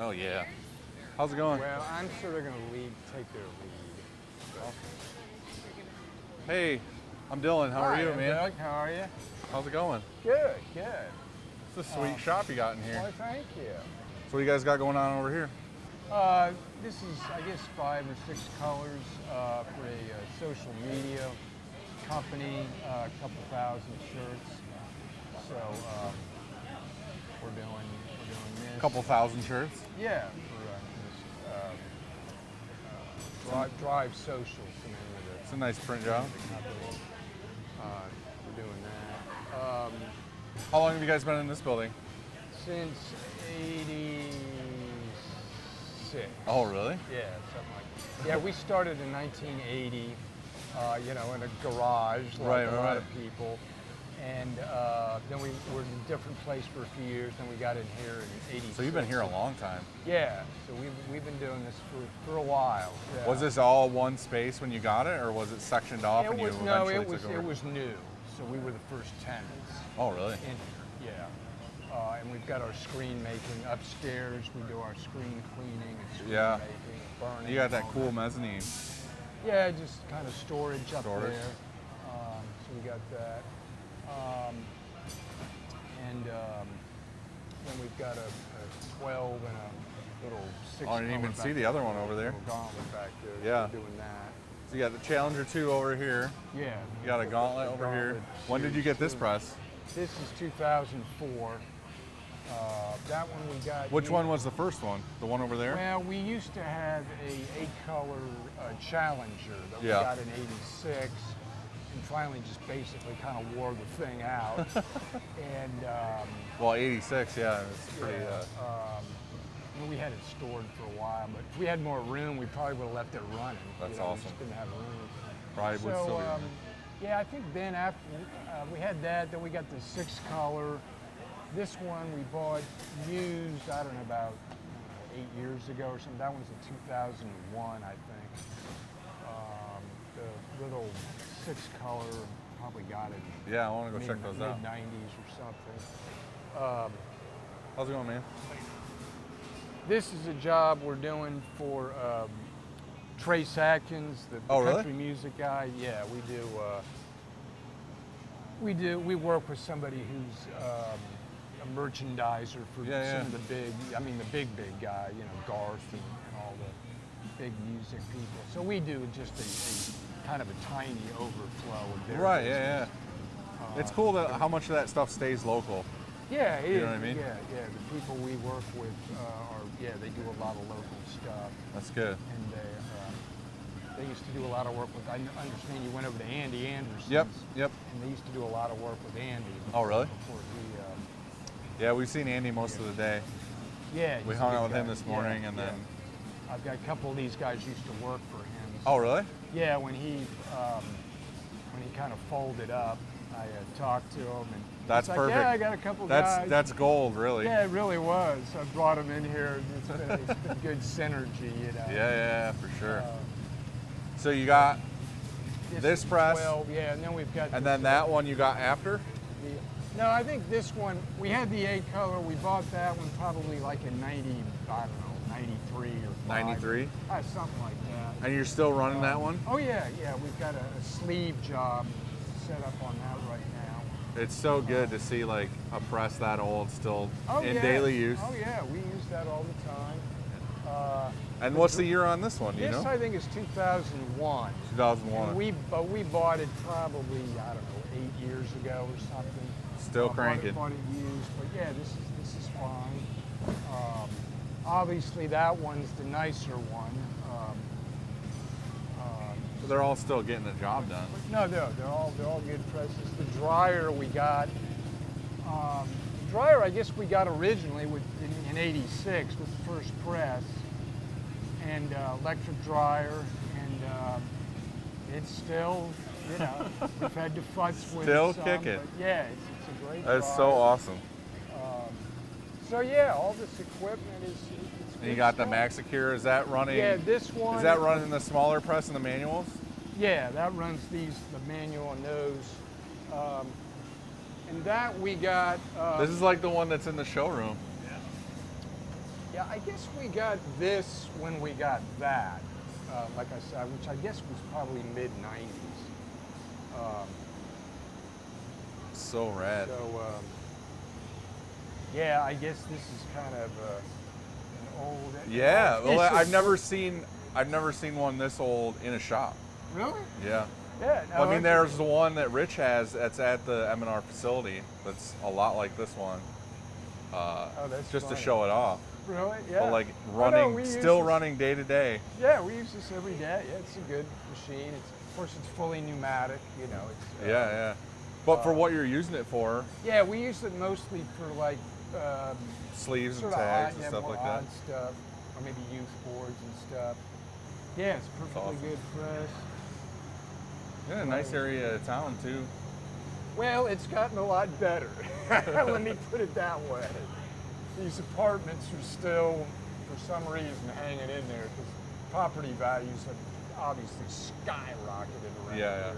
Oh yeah. How's it going? Well, I'm sort of going to take their lead. Hey, I'm Dylan. How are Hi, you, I'm man? Doug. How are you? How's it going? Good, good. It's a sweet shop you got in here. Well, thank you. So what do you guys got going on over here? This is, I guess, 5 or 6 colors for a social media company, a couple thousand shirts. So we're doing this. A couple thousand shirts. Yeah, for Drive Social, the name of it. It's a nice print job. We're doing that. How long have you guys been in this building? Since 86. Oh, really? Yeah, something like that. Yeah, we started in 1980, in a garage like a lot of people. And then we were in a different place for a few years, then we got in here in 86. So you've been here a long time. Yeah, so we've been doing this for a while. Yeah. Was this all one space when you got it, or was it sectioned off and you eventually took over? It was new, so we were the first tenants. Oh, really? In here, yeah. And we've got our screen making upstairs. We do our screen cleaning and screen making, burning. You got that cool mezzanine. Yeah, just kind of storage up there. So we got that. Then we've got a 12 and a little 6. Oh, I didn't even see the other one over there. Gauntlet back there. Yeah. We're doing that. So you got the Challenger 2 over here. Yeah. You got a Gauntlet over here. When did you get this press? This is 2004. That one we got. Which one was the first one? The one over there? Well, we used to have a 8-color Challenger that we got in '86, and finally just basically kind of wore the thing out. And well, '86, yeah, it's pretty. we had it stored for a while, but if we had more room, we probably would have left it running. That's We awesome. just didn't have room. Probably would still be running. Yeah, I think then after we had that, then we got the 6-color. This one we bought used, I don't know, about 8 years ago or something. That one's in 2001, I think. The little 6-color, probably got it. Yeah, I want to go check those out. Mid-90s or something. How's it going, man? This is a job we're doing for Trace Atkins, the country music guy. Yeah, we work with somebody who's a merchandiser for some of the big guy, Garth and all the big music people. So we do just a kind of a tiny overflow of their business. Yeah. It's cool that how much of that stuff stays local. Yeah, it is. You know what I mean? Yeah. The people we work with they do a lot of local stuff. That's good. And they used to do a lot of work with, I understand you went over to Andy Anderson's. Yep. And they used to do a lot of work with Andy. Oh, really? Before yeah, we've seen Andy most of the day. Yeah. We hung out with him this morning, and then... I've got a couple of these guys used to work for him. Oh, really? Yeah, when he kind of folded up, I talked to him, and that's perfect. Yeah, I got a couple guys. That's gold, really. Yeah, it really was. I brought him in here. It's been good synergy, Yeah, for sure. So you got this press. 12, yeah, and then we've got. And then that one you got after? No, I think this one, we had the 8-color. We bought that one probably like in 93 or 5. 93? Something like that. And you're still running that one? Oh, yeah. We've got a sleeve job set up on that right now. It's so good to see like a press that old still in daily use. Oh, yeah. We use that all the time. And what's the year on this one, do you know? This, I think, is 2001. 2001. And we bought it probably, I don't know, 8 years ago or something. Still cranking. Bought it used, but yeah, this is fine. Obviously, that one's the nicer one. So they're all still getting the job done. No, they're all good presses. The dryer we got. The dryer, I guess we got originally in '86 with the first press, and electric dryer, and it's still, we've had to futz with still some, kicking. Yeah, it's a great. That's dryer. so awesome. So yeah, all this equipment is. And you got the Maxicure. Is that running? Yeah, this one. Is that running the smaller press and the manuals? Yeah, that runs the manual and those. And that we got. This is like the one that's in the showroom. Yeah, I guess we got this when we got that. Like I said, which I guess was probably mid '90s. So rad. So yeah, I guess this is kind of an old. Yeah, well, piece of- I've never seen one this old in a shop. Really? Yeah. Yeah. No, Well, I mean, there's the one that Rich has that's at the M&R facility that's a lot like this one. That's just to funny. show it off. Really? Yeah. But like I know, we running, use still this- running day to day. Yeah, we use this every day. Yeah, it's a good machine. Of course, it's fully pneumatic. You know. It's, Yeah. But for what you're using it for, Yeah, we use it mostly for like sleeves and sort of tags odd, and yeah, stuff more like that. odd stuff, or maybe youth boards and stuff. Yeah, it's perfectly awesome. good press. Yeah, a nice area of town too. Well, it's gotten a lot better. Let me put it that way. These apartments are still, for some reason, hanging in there because property values have obviously skyrocketed around Yeah. here.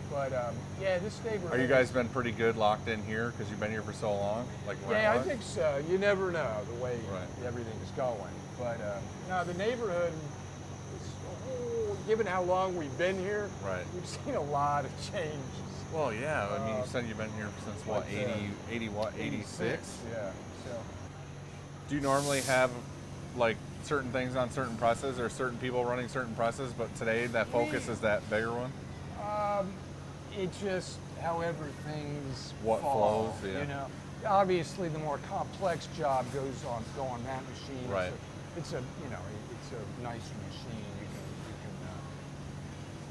But yeah, this neighborhood. Are you guys been pretty good locked in here because you've been here for so long? Like Yeah, I rent-wise? think so. You never know the way Right. everything's going. But no, the neighborhood, given how long we've been here, Right. we've seen a lot of changes. Well, yeah. I mean, you said you've been here since what, like, 80 what, 86? Yeah. So Do you normally have like certain things on certain presses or certain people running certain presses, but today that focus is that bigger one? it just however things What fall, flows, yeah. You know, obviously the more complex job go on that machine. Right. It's a it's a nicer machine. You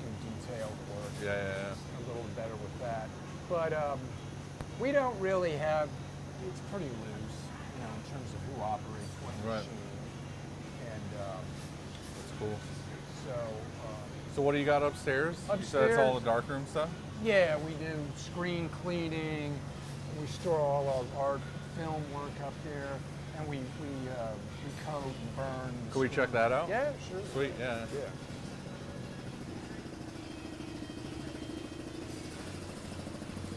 can detail work. Yeah. A little better with that. But we don't really have, it's pretty loose, in terms of who operates what Right. machine. And That's cool. so, So what do you got upstairs? You said it's all the darkroom stuff? yeah, we do screen cleaning. We store all our art film work up there. And we coat and burn. Can we check that out? Yeah, sure. Sweet, yeah. Yeah.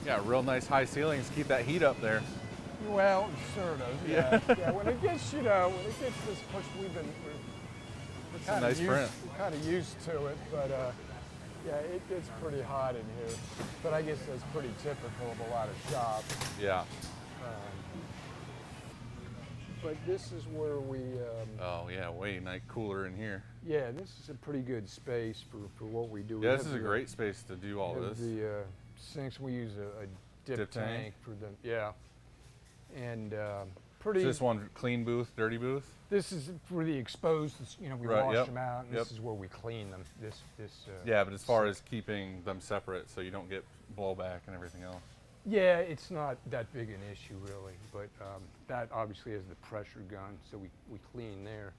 Yeah, real nice high ceilings. Keep that heat up there. Well, sort of. Yeah. Yeah. When it gets, this push, we're kind nice of print. used to it, but yeah, it gets pretty hot in here. But I guess that's pretty typical of a lot of shops. Yeah. But this is where we, Oh yeah, way nice cooler in here. yeah, this is a pretty good space for what we do. We Yeah, this have is a the, great space to do all we have this. The sinks, we use a dip Dip tank? tank for the, yeah. And pretty. Is this one clean booth, dirty booth? This is for the exposed, we Right, wash yep, them out, and yep. this is where we clean them. This. Yeah, but as far as keeping them separate so you don't get blowback and everything else. Yeah, it's not that big an issue really, but that obviously has the pressure gun, so we clean there.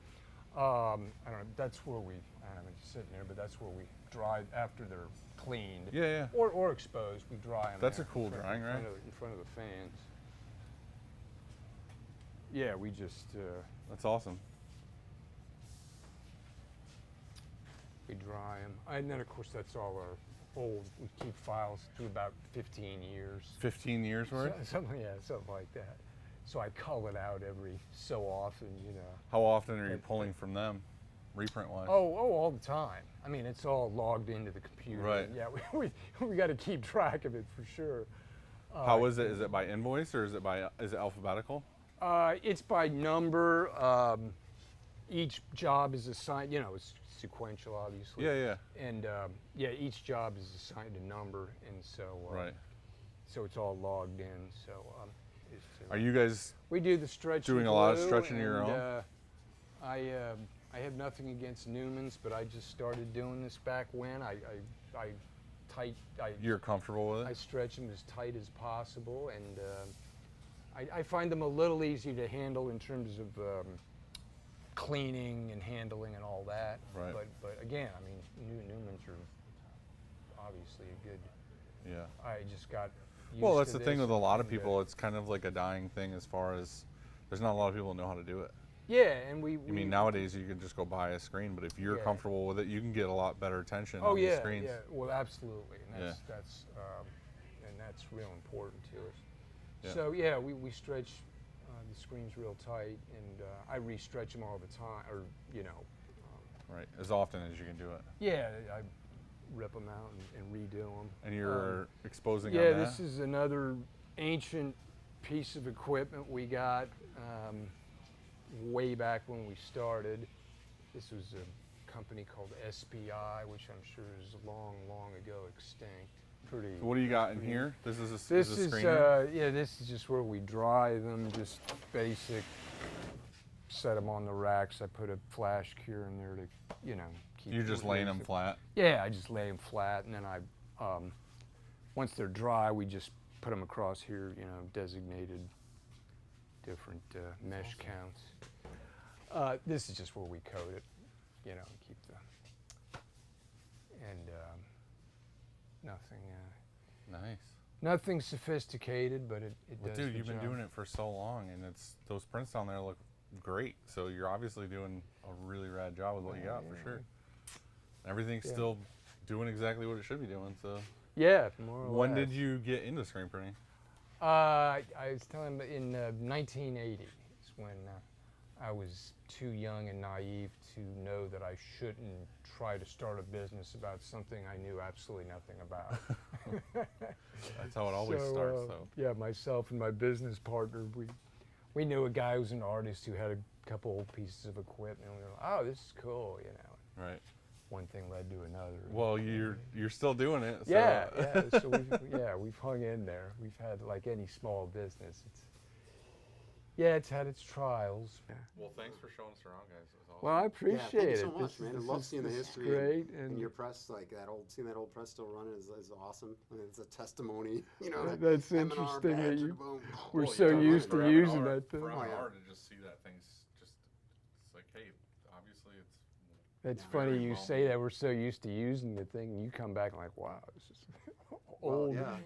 I don't know, that's where I don't know, just sitting there, but that's where we dry after they're cleaned. Yeah. Or exposed, we dry them. That's there a cool in front- drying, in front right? of- In front of the fans. Yeah, we just, That's awesome. we dry them. And then of course that's all our old, we keep files through about 15 years. 15 years worth? Something like that. So I cull it out every so often, How often are you pulling from them, reprint wise? Oh, all the time. I mean, it's all logged into the computer. Right. Yeah, we got to keep track of it for sure. How is it? Is it by invoice or is it alphabetical? It's by number. Each job is assigned. It's sequential, obviously. Yeah. And yeah, each job is assigned a number, and so Right. So it's all logged in. So Are you guys we do the stretch. doing and a lot of glue, stretching of your and, own? I have nothing against Newman's, but I just started doing this back when You're comfortable with I it? stretch them as tight as possible, and I find them a little easier to handle in terms of cleaning and handling and all that. Right. But again, I mean, Newman's are obviously a good. Yeah. I just got. Used Well, that's to the thing this with a lot of and, people. It's kind of like a dying thing as far as there's not a lot of people who know how to do it. Yeah, and we. I mean, nowadays you can just go buy a screen, but if you're Yeah. comfortable with it, you can get a lot better attention Oh on the yeah, screens. yeah. Well, absolutely, and Yeah. that's real important to us. Yeah. So yeah, we stretch the screen's real tight, and I re-stretch them all the time, or Right, as often as you can do it. yeah, I rip them out and redo them. And you're exposing Yeah, on that? this is another ancient piece of equipment we got way back when we started. This was a company called SPI, which I'm sure is long, long ago extinct. Pretty. What do you got in here? This is a This is a is screener? yeah. This is just where we dry them. Just basic. Set them on the racks. I put a flash cure in there to, keep. You're just laying them flat? Yeah, I just lay them flat, and then I, once they're dry, we just put them across here. Designated different mesh counts. This is just where we coat it. Keep the and nothing. Nice. Nothing sophisticated, but it But does dude, the you've been job. doing it for so long, and those prints down there look great. So you're obviously doing a really rad job with what you got, for sure. Everything's still doing exactly what it should be doing. So Yeah, more or when less. did you get into screen printing? I was telling him in 1980 is when I was too young and naive to know that I shouldn't try to start a business about something I knew absolutely nothing about. That's how it always starts, though. Yeah, myself and my business partner, we knew a guy who was an artist who had a couple old pieces of equipment. And we were like, oh, this is cool, Right. One thing led to another. Well, you're still doing it. So. Yeah. So we've hung in there. We've had, like any small business, it's had its trials. Well, thanks for showing us around, guys. It was awesome. Well, I appreciate thank you it. so much, man. I love seeing the history. Great, and your press, like seeing that old press still running is awesome. I mean, it's a testimony, That's M&R interesting that badge, you- boom. We're Well, so yeah, used to for using M&R that thing. For Oh, yeah. M&R to just see that thing's just, it's like, hey, obviously it's. It's Yeah. funny very you well say that. We're so used to using the thing, and you come back and like, wow, this is old, yeah.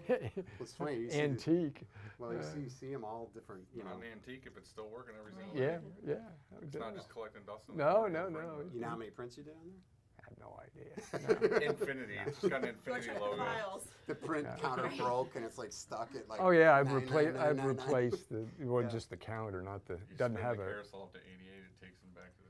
It's funny. You see antique. you see them all different, Not an antique if it's still working every single Yeah, day. yeah. It's not just collecting dust. on the No, floor, no, it's no. bringing You know how many prints you did on I have no idea. it. Infinity. It's got an infinity logo. Files. there? The print counter broke and it's like stuck at like. Oh yeah, I've 99999. replaced the Yeah. just the counter, not the You doesn't spin have the a. carousel up to 88, it takes them back to